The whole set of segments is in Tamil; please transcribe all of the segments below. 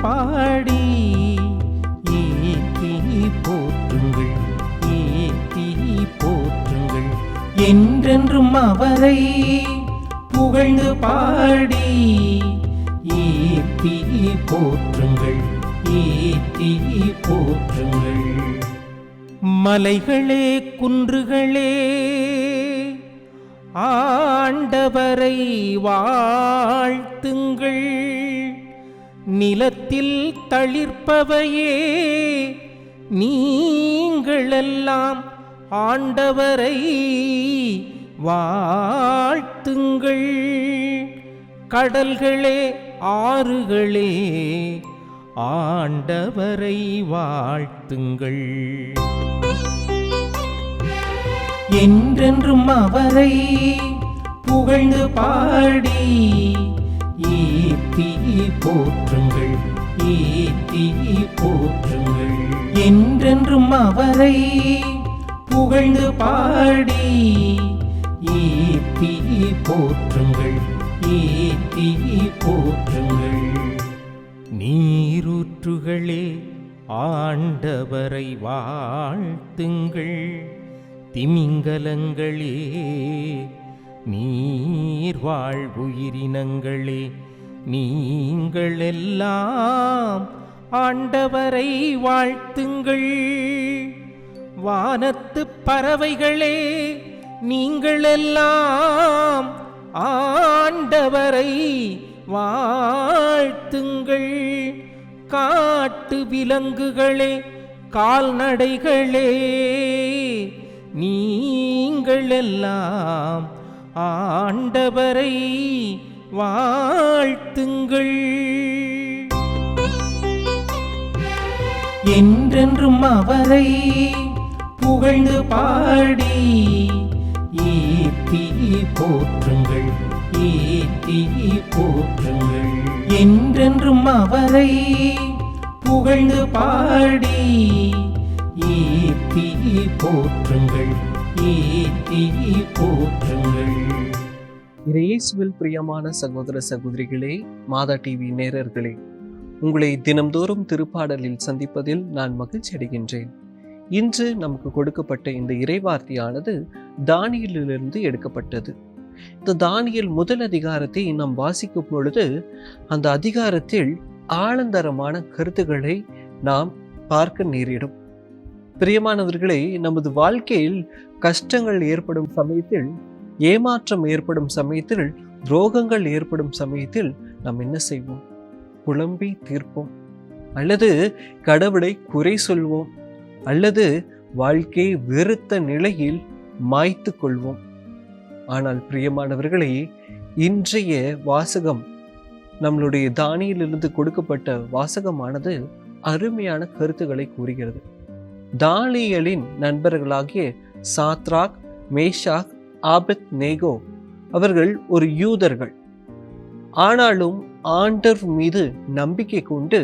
பாடி ஏத்தி போற்றுங்கள், ஏத்தி போற்றுங்கள். என்றென்றும் அவரை புகழ்ந்து பாடி ஏத்தி போற்றுங்கள், ஏத்தி போற்றுங்கள். மலைகளே குன்றுகளே ஆண்டவரை வாழ்த்துங்கள். நிலத்தில் தளிர்ப்பவையே நீங்களெல்லாம் ஆண்டவரை வாழ்த்துங்கள். கடல்களே ஆறுகளே ஆண்டவரை வாழ்த்துங்கள். என்றென்றும் அவரை புகழ்ந்து பாடி ஏத்தி போற்றுங்கள், ஏத்தி போற்றுங்கள். என்றென்றும் அவரை புகழ்ந்து பாடி ஏத்தி போற்றுங்கள், ஏத்தி போற்றுங்கள். நீரூற்றுகளே ஆண்டவரை வாழ்த்துங்கள். திமிங்கலங்களே நீர்வாழ் உயிரினங்களே நீங்களெல்லாம் ஆண்டவரை வாழ்த்துங்கள். வானத்து பறவைகளே நீங்களெல்லாம் ஆண்டவரை வாழ்த்துங்கள். காட்டு விலங்குகளே கால்நடைகளே நீங்களெல்லாம் ஆண்டவரை வாழ்த்துங்கள். என்றென்றும் அவரை புகழ்ந்து பாடி ஏத்தி போற்றுங்கள், ஏத்தி போற்றுங்கள். என்றென்றும் அவரை புகழ்ந்து பாடி ஏத்தி போற்றுங்கள், ஏத்தி போற்றுங்கள். இயேசுவில் பிரியமான சகோதர சகோதரிகளே, மாதா டிவி நேயர்களே, உங்களை தினம்தோறும் திருப்பாடலில் சந்திப்பதில் நான் மகிழ்ச்சி அடைகின்றேன். இன்று நமக்கு கொடுக்கப்பட்ட இந்த இறைவார்த்தையானது தானியேலிலிருந்து எடுக்கப்பட்டது. இந்த தானியேல் முதல் அதிகாரத்தை நாம் வாசிக்கும் பொழுது அந்த அதிகாரத்தில் ஆழந்தரமான கருத்துக்களை நாம் பார்க்க நேரிடும். பிரியமானவர்களே, நமது வாழ்க்கையில் கஷ்டங்கள் ஏற்படும் சமயத்தில், ஏமாற்றம் ஏற்படும் சமயத்தில், துரோகங்கள் ஏற்படும் சமயத்தில் நாம் என்ன செய்வோம்? புலம்பி தீர்ப்போம், அல்லது கடவுளை குறை சொல்வோம், அல்லது வாழ்க்கையை வெறுத்த நிலையில் மாய்த்து கொள்வோம். ஆனால் பிரியமானவர்களே, இன்றைய வாசகம், நம்மளுடைய தானியேலிலிருந்து கொடுக்கப்பட்ட வாசகமானது அருமையான கருத்துக்களை கூறுகிறது. தானியேலின் நண்பர்களாகிய சாத்ராக், மேஷாக், ஆபேத்நேகோ அவர்கள் ஒரு யூதர்கள். ஆனாலும் ஆண்டவர் மீது நம்பிக்கை கொண்டு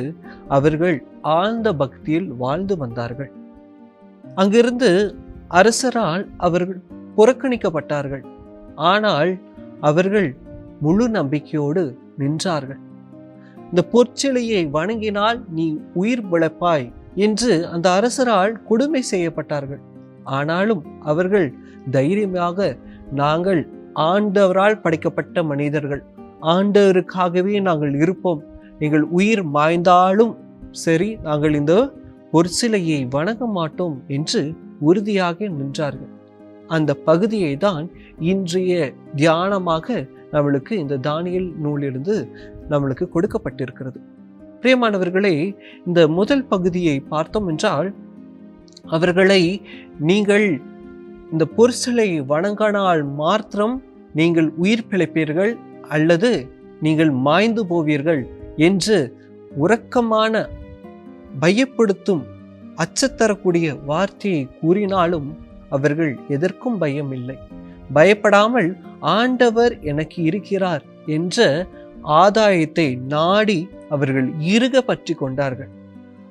அவர்கள் ஆழ்ந்த பக்தியில் வாழ்ந்து வந்தார்கள். அங்கிருந்து அரசரால் அவர்கள் புறக்கணிக்கப்பட்டார்கள். ஆனால் அவர்கள் முழு நம்பிக்கையோடு நின்றார்கள். இந்த பொற்சிலையை வணங்கினால் நீ உயிர் பிழைப்பாய் என்று அந்த அரசரால் கொடுமை செய்யப்பட்டார்கள். ஆனாலும் அவர்கள் தைரியமாக, நாங்கள் ஆண்டவரால் படைக்கப்பட்ட மனிதர்கள், ஆண்டவருக்காகவே நாங்கள் இருப்போம், நீங்கள் உயிர் மாய்ந்தாலும் சரி, நாங்கள் இந்த பொற்சிலையை வணங்க மாட்டோம் என்று உறுதியாக நின்றார்கள். அந்த பகுதியை தான் இன்றைய தியானமாக நம்மளுக்கு இந்த தானியேல் நூலிலிருந்து நம்மளுக்கு கொடுக்கப்பட்டிருக்கிறது. பிரியமானவர்களே, இந்த முதல் பகுதியை பார்த்தோம் என்றால், அவர்களை நீங்கள் இந்த பொற்சிலை வணங்கினால் மாத்திரம் நீங்கள் உயிர் பிழைப்பீர்கள் அல்லது நீங்கள் மாய்ந்து போவீர்கள் என்று உறக்கமான, பயப்படுத்தும், அச்சத்தரக்கூடிய வார்த்தையை கூறினாலும் அவர்கள் எதற்கும் பயம் இல்லை. பயப்படாமல் ஆண்டவர் எனக்கு இருக்கிறார் என்ற ஆதாயத்தை நாடி அவர்கள் இறுக பற்றி கொண்டார்கள்.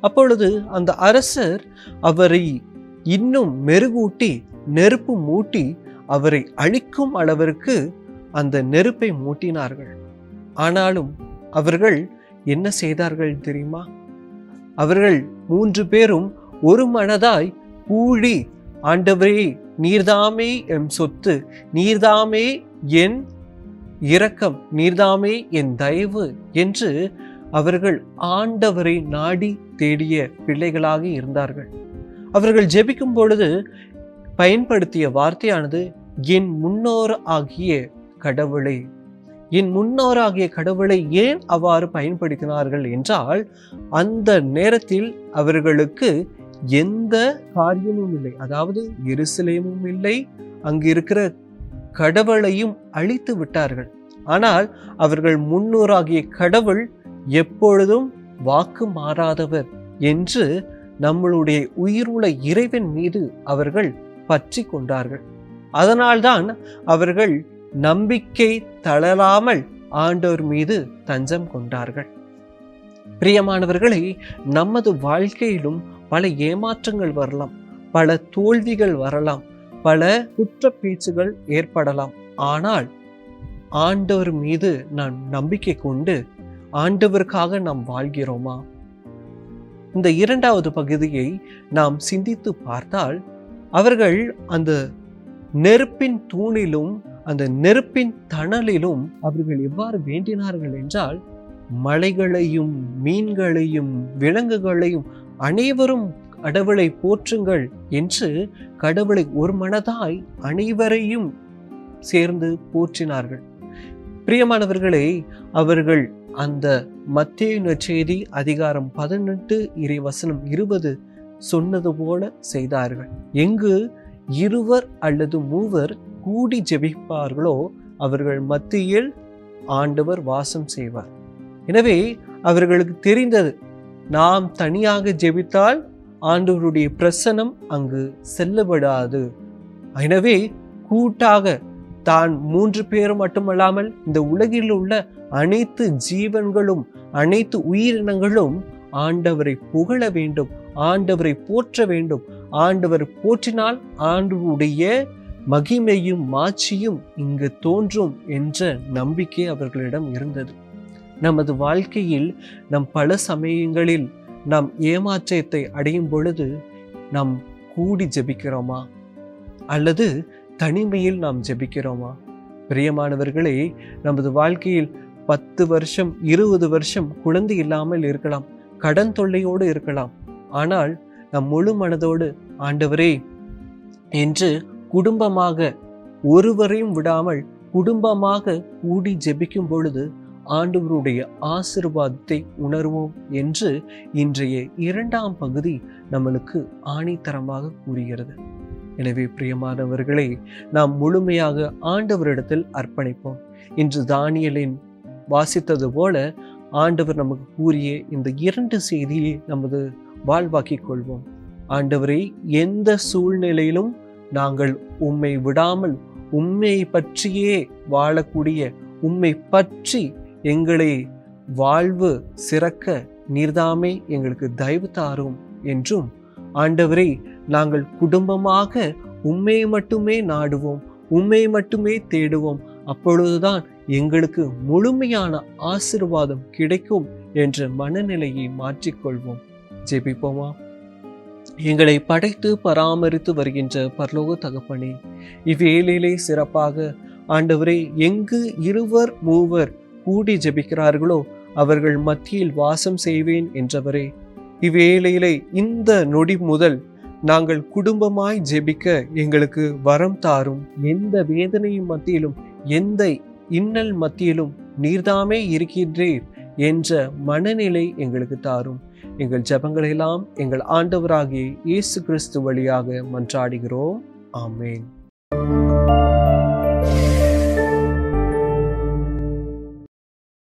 அப்பொழுது அந்த அரசர் அவரை இன்னும் மெருகூட்டி, நெருப்பு மூட்டி அவரை அழிக்கும் அளவிற்கு அந்த நெருப்பை மூட்டினார்கள். ஆனாலும் அவர்கள் என்ன செய்தார்கள் தெரியுமா? அவர்கள் 3 பேரும் ஒரு மனதாய் கூடி, ஆண்டவரே நீர்தாமே என் சொத்து, நீர்தாமே என் இரக்கம், நீர்தாமே என் தயவு என்று அவர்கள் ஆண்டவரை நாடி தேடிய பிள்ளைகளாக இருந்தார்கள். அவர்கள் ஜெபிக்கும் பொழுது பயன்படுத்திய வார்த்தையானது என் முன்னோர் ஆகிய கடவுளை. என் முன்னோராகிய கடவுளை ஏன் அவ்வாறு பயன்படுத்தினார்கள் என்றால், அந்த நேரத்தில் அவர்களுக்கு எந்த காரியமும் இல்லை, அதாவது எருசலேமும் இல்லை, அங்கு இருக்கிற கடவுளையும் அழித்து விட்டார்கள். ஆனால் அவர்கள் முன்னோராகிய கடவுள் எப்பொழுதும் வாக்கு மாறாதவர் என்று நம்மளுடைய உயிருள்ள இறைவன் மீது அவர்கள் பற்றி கொண்டார்கள். அதனால்தான் அவர்கள் நம்பிக்கை தளராமல் ஆண்டவர் மீது தஞ்சம் கொண்டார்கள். பிரியமானவர்களே, நமது வாழ்க்கையிலும் பல ஏமாற்றங்கள் வரலாம், பல தோல்விகள் வரலாம், பல குற்ற பேச்சுகள் ஏற்படலாம். ஆனால் ஆண்டவர் மீது நாம் நம்பிக்கை கொண்டு ஆண்டவருக்காக நாம் வாழ்கிறோமா? இந்த 2வது பகுதியை நாம் சிந்தித்து பார்த்தால், அவர்கள் அந்த நெருப்பின் தூணிலும் அந்த நெருப்பின் தணலிலும் அவர்கள் எவ்வாறு வேண்டினார்கள் என்றால், மலைகளையும் மீன்களையும் விலங்குகளையும் அனைவரும் கடவுளை போற்றுங்கள் என்று கடவுளை ஒரு மனதாய் அனைவரையும் சேர்ந்து போற்றினார்கள். பிரியமானவர்களே, அவர்கள் அந்த மத்தேயு நற்செய்தி அதிகாரம் 18 இறைவசனம் 20 சொன்னது போல செய்தார்கள். எங்கு 2 அல்லது 3 கூடி ஜெபிப்பார்களோ அவர்கள் மத்தியில் ஆண்டவர் வாசம் செய்வார். எனவே அவர்களுக்கு தெரிந்தது, நாம் தனியாக ஜெபித்தால் ஆண்டவருடைய பிரசன்னம் அங்கு செல்லப்படாது. எனவே கூட்டாக தான் 3 பேரும் மட்டுமல்லாமல் இந்த உலகில் உள்ள அனைத்து ஜீவன்களும் அனைத்து உயிரினங்களும் ஆண்டவரை புகழ வேண்டும், ஆண்டவரை போற்ற வேண்டும். ஆண்டவர் போற்றினால் ஆண்டவருடைய மகிமையும் மாட்சியும் இங்கு தோன்றும் என்ற நம்பிக்கை அவர்களிடம் இருந்தது. நமது வாழ்க்கையில் நம் பல சமயங்களில் நாம் ஏமாற்றத்தை அடையும் பொழுது நாம் கூடி ஜெபிக்கிறோமா அல்லது தனிமையில் நாம் ஜெபிக்கிறோமா? பிரியமானவர்களே, நமது வாழ்க்கையில் 10 வருஷம் 20 வருஷம் குழந்தை இல்லாமல் இருக்கலாம், கடன் தொல்லையோடு இருக்கலாம். ஆனால் நம் முழு மனதோடு ஆண்டவரே என்று குடும்பமாக ஒருவரையும் விடாமல் குடும்பமாக கூடி ஜெபிக்கும் பொழுது ஆண்டவருடைய ஆசீர்வாதத்தை உணர்வோம் என்று இன்றைய 2ஆம் பகுதி நம்மளுக்கு ஆணித்தரமாக கூறுகிறது. எனவே பிரியமானவர்களே, நாம் முழுமையாக ஆண்டவரிடத்தில் அர்ப்பணிப்போம். இன்று தானியேலின் வாசித்தது போல ஆண்டவர் நமக்கு கூறிய இந்த 2 செய்தியை நமது வாழ்வாக்கிக் கொள்வோம். ஆண்டவரை, எந்த சூழ்நிலையிலும் நாங்கள் உம்மை விடாமல் உம்மை பற்றியே வாழக்கூடிய, உம்மை பற்றி எங்களை வாழ்வு சிறக்க நீர்தாமே எங்களுக்கு தயவு தாரும் என்றும், ஆண்டவரை நாங்கள் குடும்பமாக உம்மை மட்டுமே நாடுவோம், உம்மை மட்டுமே தேடுவோம், அப்பொழுதுதான் எங்களுக்கு முழுமையான ஆசீர்வாதம் கிடைக்கும் என்ற மனநிலையை மாற்றிக்கொள்வோம். ஜெபிப்போமா? எங்களை படைத்து பராமரித்து வருகின்ற பரலோக தகப்பனே, இவ்வேளையிலே சிறப்பாக ஆண்டவரே, எங்கு 2 3 கூடி ஜெபிக்கிறார்களோ அவர்கள் மத்தியில் வாசம் செய்வேன் என்றவரே, இவ்வேளையிலே இந்த நொடி முதல் நாங்கள் குடும்பமாய் ஜெபிக்க எங்களுக்கு வரம் தாரும். எந்த வேதனையும் மத்தியிலும் எந்த இன்னல் மத்தியிலும் நீர்தாமே இருக்கின்றீர் என்ற மனநிலை எங்களுக்கு தாரும். எங்கள் ஜெபங்களை எல்லாம் எங்கள் ஆண்டவராகிய இயேசு கிறிஸ்து வழியாக மன்றாடுகிறோம். ஆமென்.